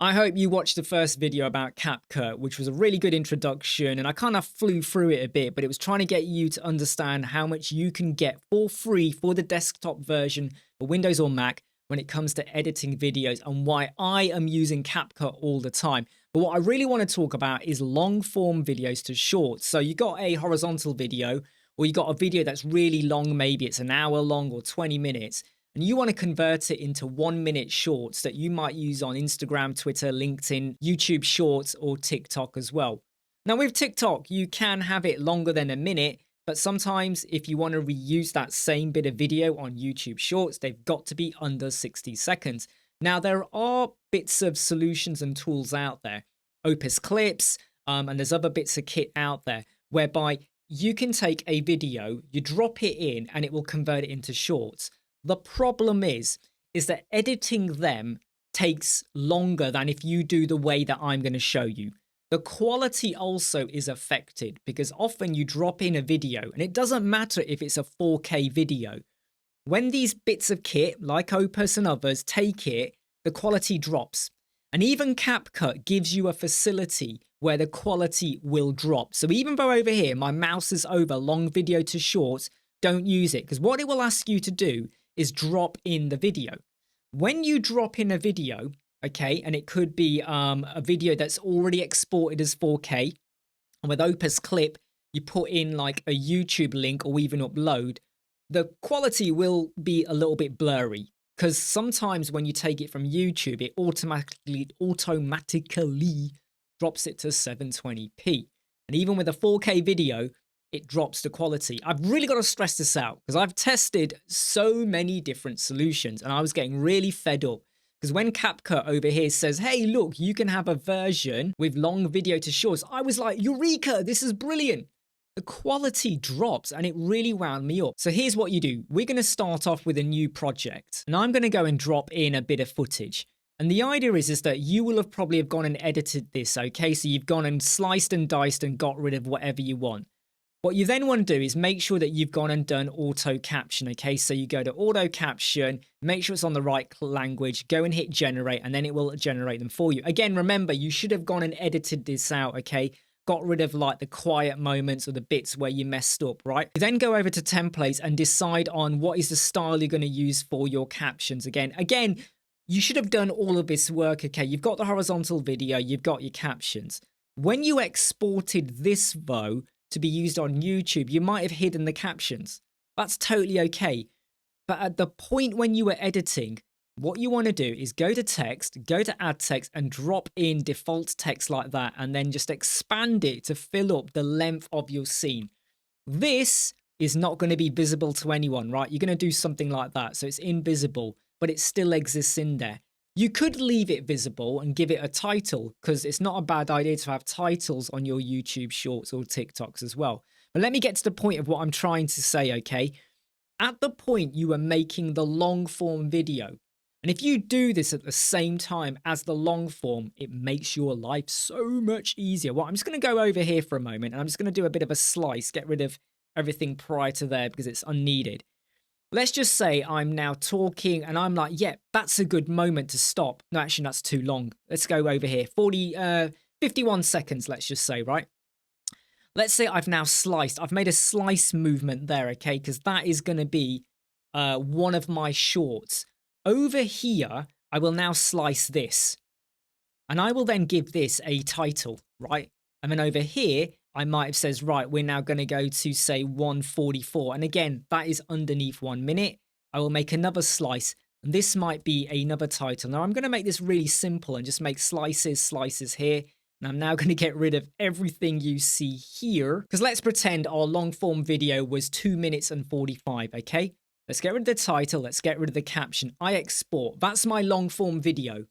I hope you watched the first video about CapCut, which was a really good introduction, and I kind of flew through it a bit, but it was trying to get you to understand how much you can get for free for the desktop version for Windows or Mac when it comes to editing videos and why I am using CapCut all the time. But what I really want to talk about is long form videos to shorts. So you got a horizontal video, or you got a video that's really long, maybe it's an hour long or 20 minutes. And you want to convert it into 1 minute shorts that you might use on Instagram, Twitter, LinkedIn, YouTube Shorts, or TikTok as well. Now with TikTok, you can have it longer than a minute, but sometimes if you want to reuse that same bit of video on YouTube Shorts, they've got to be under 60 seconds. Now there are bits of solutions and tools out there, Opus Clips, and there's other bits of kit out there, whereby you can take a video, you drop it in, and it will convert it into shorts. The problem is that editing them takes longer than if you do the way that I'm going to show you. The quality also is affected because often you drop in a video and it doesn't matter if it's a 4K video. When these bits of kit like Opus and others take it, the quality drops. And even CapCut gives you a facility where the quality will drop. So even though over here my mouse is over long video to shorts, don't use it, because what it will ask you to do is drop in the video. When you drop in a video, okay, and it could be a video that's already exported as 4K, and with Opus Clip, you put in like a YouTube link or even upload, the quality will be a little bit blurry, because sometimes when you take it from YouTube, it automatically drops it to 720p. And even with a 4K video, it drops the quality. I've really got to stress this out because I've tested so many different solutions and I was getting really fed up because when CapCut over here says, hey, look, you can have a version with long video to shorts, I was like, Eureka, this is brilliant. The quality drops and it really wound me up. So here's what you do. We're going to start off with a new project and I'm going to go and drop in a bit of footage. And the idea is that you will have probably gone and edited this, okay? So you've gone and sliced and diced and got rid of whatever you want. What you then want to do is make sure that you've gone and done auto caption, okay? So you go to auto caption, make sure it's on the right language, go and hit generate, and then it will generate them for you. Again, remember, you should have gone and edited this out, okay? Got rid of like the quiet moments or the bits where you messed up, right? You then go over to templates and decide on what is the style you're going to use for your captions. Again, you should have done all of this work, okay? You've got the horizontal video, you've got your captions. When you exported this though, to be used on YouTube, you might have hidden the captions. That's totally okay. But at the point when you were editing, what you want to do is go to text, go to add text and drop in default text like that and then just expand it to fill up the length of your scene. This is not going to be visible to anyone, right? You're going to do something like that. So it's invisible, but it still exists in there. You could leave it visible and give it a title because it's not a bad idea to have titles on your YouTube Shorts or TikToks as well. But let me get to the point of what I'm trying to say, okay? At the point you are making the long form video, and if you do this at the same time as the long form, it makes your life so much easier. Well, I'm just going to go over here for a moment and I'm just going to do a bit of a slice, get rid of everything prior to there because it's unneeded. Let's just say I'm now talking and I'm like, yeah, that's a good moment to stop. No, actually, that's too long. Let's go over here. 51 seconds, let's just say, right? Let's say I've now sliced. I've made a slice movement there, okay? Because that is going to be one of my shorts. Over here, I will now slice this. And I will then give this a title, right? And then over here, I might have says, right, we're now going to go to say 1:44. And again, that is underneath 1 minute. I will make another slice. And this might be another title. Now I'm going to make this really simple and just make slices here. And I'm now going to get rid of everything you see here. Because let's pretend our long form video was 2 minutes and 45, okay? Let's get rid of the title. Let's get rid of the caption. I export. That's my long form video.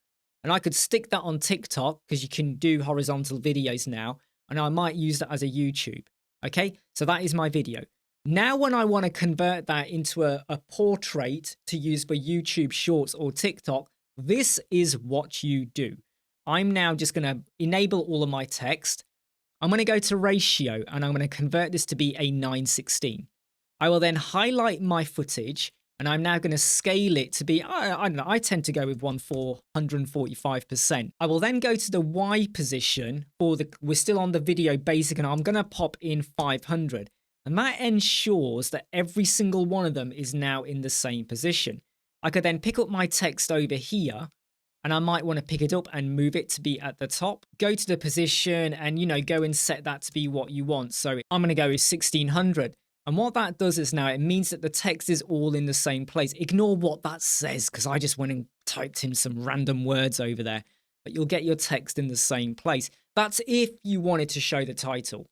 And I could stick that on TikTok because you can do horizontal videos now. And I might use that as a YouTube. Okay, so that is my video. Now when I want to convert that into a portrait to use for YouTube Shorts or TikTok, this is what you do. I'm now just going to enable all of my text. I'm going to go to ratio and I'm going to convert this to be a 9:16. I will then highlight my footage And I'm now going to scale it to be, I don't know, I tend to go with 145%. I will then go to the Y position we're still on the video basic, and I'm going to pop in 500. And that ensures that every single one of them is now in the same position. I could then pick up my text over here, and I might want to pick it up and move it to be at the top. Go to the position and, go and set that to be what you want. So I'm going to go with 1600. And what that does is now it means that the text is all in the same place. Ignore what that says, because I just went and typed in some random words over there. But you'll get your text in the same place. That's if you wanted to show the title.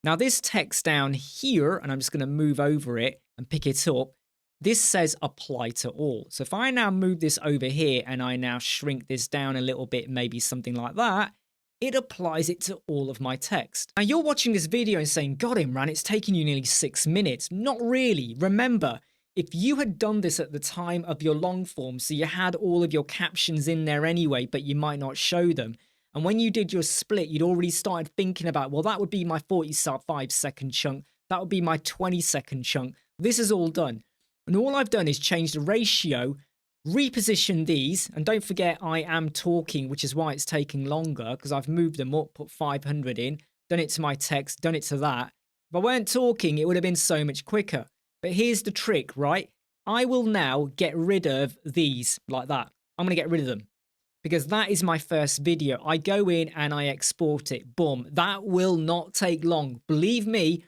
Now this text down here, and I'm just going to move over it and pick it up. This says apply to all. So if I now move this over here and I now shrink this down a little bit, maybe something like that, it applies it to all of my text. Now you're watching this video and saying, God, Imran, it's taking you nearly 6 minutes. Not really. Remember, if you had done this at the time of your long form, so you had all of your captions in there anyway, but you might not show them. And when you did your split, you'd already started thinking about, well, that would be my 45-second chunk. That would be my 20-second chunk. This is all done. And all I've done is change the ratio, reposition these, and don't forget I am talking, which is why it's taking longer, because I've moved them up, put 500 in, done it to my text, done it to that. If I weren't talking, it would have been so much quicker. But here's the trick, right? I will now get rid of these like that. I'm going to get rid of them because that is my first video. I go in and I export it. Boom. That will not take long. Believe me,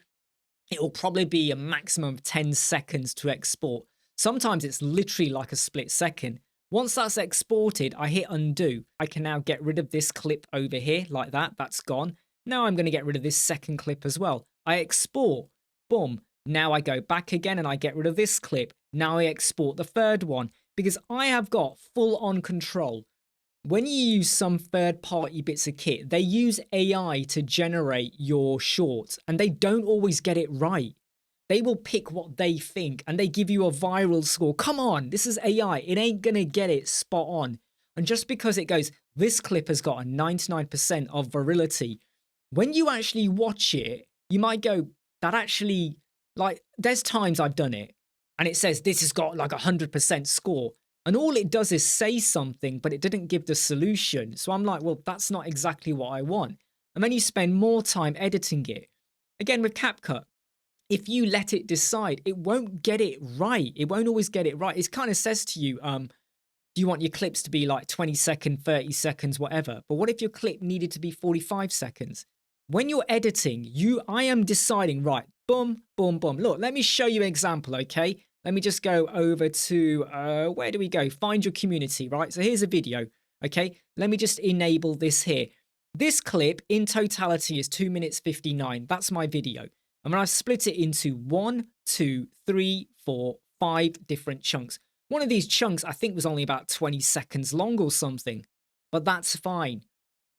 it will probably be a maximum of 10 seconds to export. Sometimes it's literally like a split second. Once that's exported, I hit undo. I can now get rid of this clip over here like that. That's gone. Now I'm going to get rid of this second clip as well. I export. Boom. Now I go back again and I get rid of this clip. Now I export the third one because I have got full on control. When you use some third-party bits of kit, they use AI to generate your shorts, and they don't always get it right. They will pick what they think, and they give you a viral score. Come on, this is AI. It ain't going to get it spot on. And just because it goes, this clip has got a 99% of virility, when you actually watch it, you might go, that actually, like, there's times I've done it, and it says this has got like 100% score. And all it does is say something, but it didn't give the solution. So I'm like, well, that's not exactly what I want. And then you spend more time editing it. Again, with CapCut, if you let it decide, it won't get it right. It won't always get it right. It kind of says to you, do you want your clips to be like 20 seconds, 30 seconds, whatever? But what if your clip needed to be 45 seconds? When you're editing, I am deciding, right, boom, boom, boom. Look, let me show you an example, okay? Let me just go over to, where do we go? Find your community, right? So here's a video, okay? Let me just enable this here. This clip in totality is 2 minutes 59. That's my video. And when I split it into 1, 2, 3, 4, 5 different chunks. One of these chunks I think was only about 20 seconds long or something. But that's fine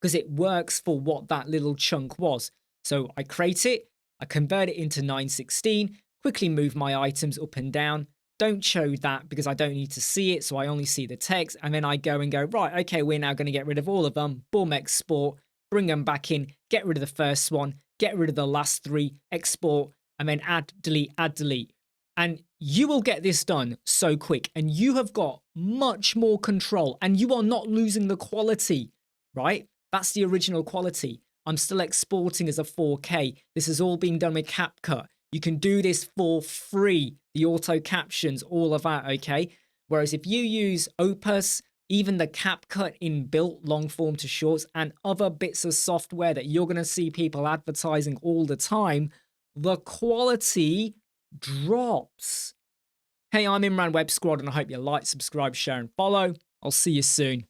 because it works for what that little chunk was. So I create it, I convert it into 916, quickly move my items up and down. Don't show that because I don't need to see it, so I only see the text. And then I go and go, right, okay, we're now going to get rid of all of them. Boom, export, bring them back in, get rid of the first one, get rid of the last 3, export, and then add, delete, add, delete. And you will get this done so quick. And you have got much more control and you are not losing the quality, right? That's the original quality. I'm still exporting as a 4K. This has all been done with CapCut. You can do this for free. The auto captions, all of that, okay? Whereas if you use Opus, even the CapCut inbuilt long form to shorts and other bits of software that you're going to see people advertising all the time, the quality drops. Hey, I'm Imran Web Squad and I hope you like, subscribe, share and follow. I'll see you soon.